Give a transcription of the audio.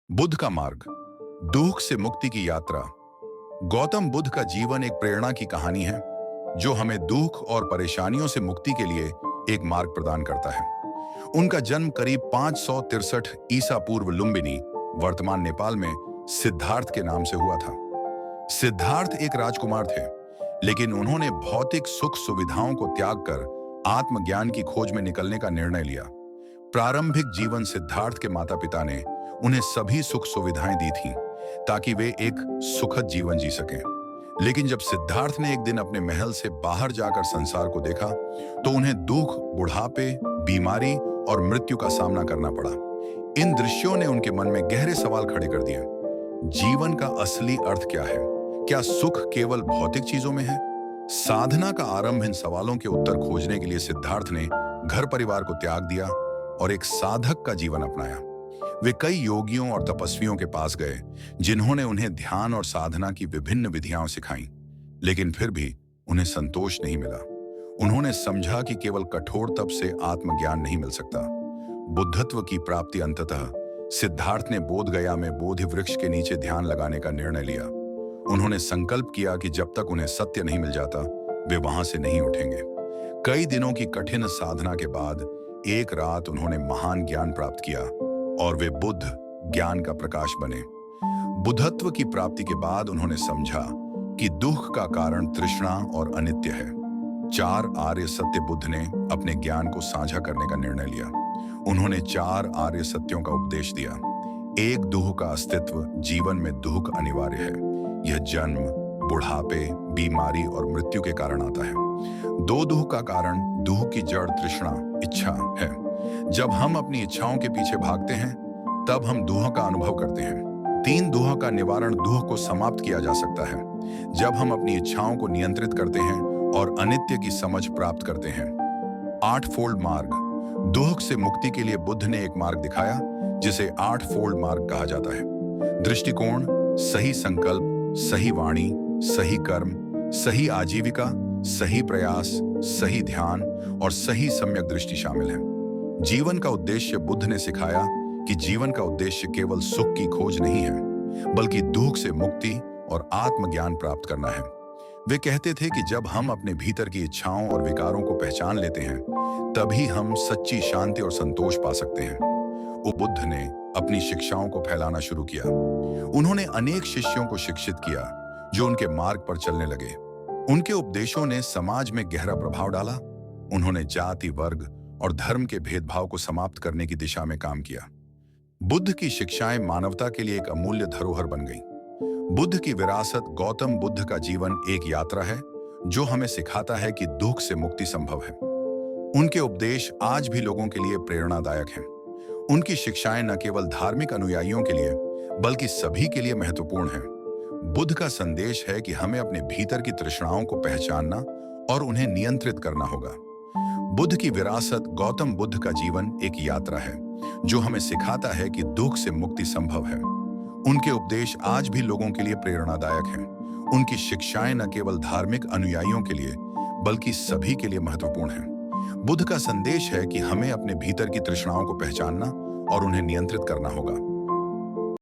बुद्ध का मार्ग, दुख से मुक्ति की यात्रा। गौतम बुद्ध का जीवन एक प्रेरणा की कहानी है जो हमें दुख और परेशानियों से मुक्ति के लिए एक मार्ग प्रदान करता है। उनका जन्म करीब 563 ईसा पूर्व लुम्बिनी, वर्तमान नेपाल में सिद्धार्थ के नाम से हुआ था। सिद्धार्थ एक राजकुमार थे, लेकिन उन्होंने भौतिक सुख सुविधाओं को त्याग कर आत्मज्ञान की खोज में निकलने का निर्णय लिया। प्रारंभिक जीवन सिद्धार्थ के माता पिता ने उन्हें सभी सुख सुविधाएं दी थीं ताकि वे एक सुखद जीवन जी सकें। लेकिन जब सिद्धार्थ ने एक दिन अपने महल से बाहर जाकर संसार को देखा तो उन्हें दुख, बुढ़ापे, बीमारी और मृत्यु का सामना करना पड़ा। इन दृश्यों ने उनके मन में गहरे सवाल खड़े कर दिए। जीवन का असली अर्थ क्या है? क्या सुख केवल भौतिक चीजों में है? साधना का आरंभ इन सवालों के उत्तर खोजने के लिए सिद्धार्थ ने घर परिवार को त्याग दिया और एक साधक का जीवन अपनाया। वे कई योगियों और तपस्वियों के पास गए जिन्होंने उन्हें ध्यान और साधना की विभिन्न विधियां सिखाईं, लेकिन फिर भी उन्हें संतोष नहीं मिला। उन्होंने समझा कि केवल कठोर तप से आत्मज्ञान नहीं मिल सकता। बुद्धत्व की प्राप्ति अंततः सिद्धार्थ ने बोध गया में बोधि वृक्ष के नीचे ध्यान लगाने का निर्णय लिया। उन्होंने संकल्प किया कि जब तक उन्हें सत्य नहीं मिल जाता वे वहां से नहीं उठेंगे। कई दिनों की कठिन साधना के बाद एक रात उन्होंने महान ज्ञान प्राप्त किया और वे बुद्ध, ज्ञान का प्रकाश बने। बुद्धत्व की प्राप्ति के बाद उन्होंने समझा कि दुख का कारण तृष्णा और अनित्य है। 4 आर्य सत्य बुद्ध ने अपने ज्ञान को साझा करने का निर्णय लिया। उन्होंने 4 आर्य सत्यों का उपदेश दिया। एक दुख का अस्तित्व, जीवन में दुख अनिवार्य है। यह जन्म, बुढ़ापे, बीमारी और मृत्यु के कारण आता है। 2 दुख का कारण, दुख की जड़ तृष्णा, इच्छा है। जब हम अपनी इच्छाओं के पीछे भागते हैं तब हम दुख का अनुभव करते हैं। 3 दुख का निवारण, दुख को समाप्त किया जा सकता है जब हम अपनी इच्छाओं को नियंत्रित करते हैं और अनित्य की समझ प्राप्त करते हैं। 8फोल्ड मार्ग, दुख से मुक्ति के लिए बुद्ध ने एक मार्ग दिखाया जिसे 8फोल्ड मार्ग कहा जाता है। दृष्टिकोण, सही संकल्प, सही वाणी, सही कर्म, सही आजीविका, सही प्रयास, सही ध्यान और सही सम्यक दृष्टि शामिल है। जीवन का उद्देश्य, बुद्ध ने सिखाया कि जीवन का उद्देश्य केवल सुख की खोज नहीं है, बल्कि दुख से मुक्ति और आत्मज्ञान प्राप्त करना है। वे कहते थे कि जब हम अपने भीतर की इच्छाओं और विकारों को पहचान लेते हैं, तभी हम सच्ची शांति और संतोष पा सकते हैं। बुद्ध ने अपनी शिक्षाओं को फैलाना शुरू किया। उन्होंने अनेक शिष्यों को शिक्षित किया जो उनके मार्ग पर चलने लगे। उनके उपदेशों ने समाज में गहरा प्रभाव डाला। उन्होंने जाति, वर्ग और धर्म के भेदभाव को समाप्त करने की दिशा में काम किया। बुद्ध की शिक्षाएं मानवता के लिए एक अमूल्य धरोहर बन गईं। बुद्ध की विरासत, गौतम बुद्ध का जीवन एक यात्रा है जो हमें सिखाता है कि दुख से मुक्ति संभव है। उनके उपदेश आज भी लोगों के लिए प्रेरणादायक हैं। उनकी शिक्षाएं न केवल धार्मिक अनुयायियों के लिए बल्कि सभी के लिए महत्वपूर्ण हैं। बुद्ध का संदेश है कि हमें अपने भीतर की तृष्णाओं को पहचानना और उन्हें नियंत्रित करना होगा। बुद्ध की विरासत, गौतम बुद्ध का जीवन एक यात्रा है जो हमें सिखाता है कि दुख से मुक्ति संभव है। उनके उपदेश आज भी लोगों के लिए प्रेरणादायक हैं। उनकी शिक्षाएं न केवल धार्मिक अनुयायियों के लिए बल्कि सभी के लिए महत्वपूर्ण हैं। बुद्ध का संदेश है कि हमें अपने भीतर की तृष्णाओं को पहचानना और उन्हें नियंत्रित करना होगा।